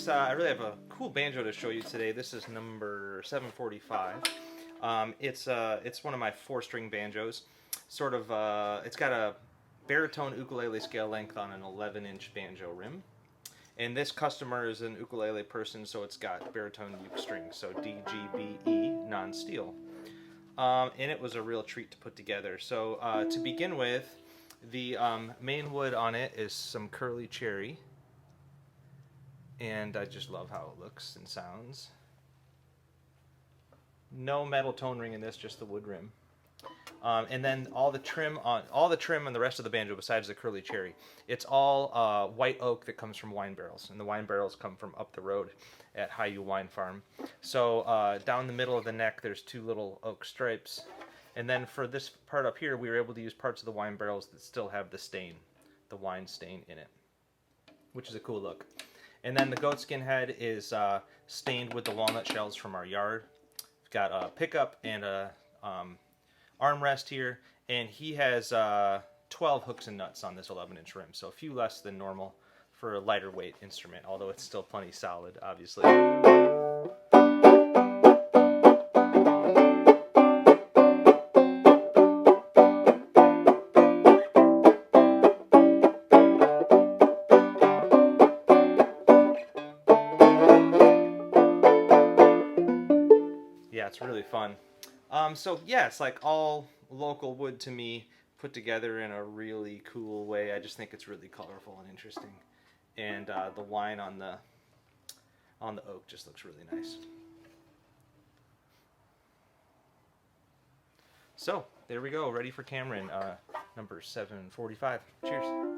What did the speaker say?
I really have a cool banjo to show you today. This is number 745. It's one of my 4-string banjos. Sort of, it's got a baritone ukulele scale length on an 11-inch banjo rim. And this customer is an ukulele person, so it's got baritone uke strings, so D, G, B, E, non-steel. And it was a real treat to put together. So to begin with, the main wood on it is some curly cherry. And I just love how it looks and sounds. No metal tone ring in this, just the wood rim. And then all the trim on the rest of the banjo, besides the curly cherry, it's all white oak that comes from wine barrels, and the wine barrels come from up the road at Highview Wine Farm. So down the middle of the neck, there's 2 little oak stripes, and then for this part up here, we were able to use parts of the wine barrels that still have the stain, the wine stain in it, which is a cool look. And then the goatskin head is stained with the walnut shells from our yard. We've got a pickup and a armrest here, and he has 12 hooks and nuts on this 11-inch rim, so a few less than normal for a lighter weight instrument, although it's still plenty solid, obviously. Yeah, it's really fun. So yeah, it's like all local wood to me, put together in a really cool way. I just think it's really colorful and interesting, and the wine on the oak just looks really nice. So there we go, ready for Cameron, number 745. Cheers.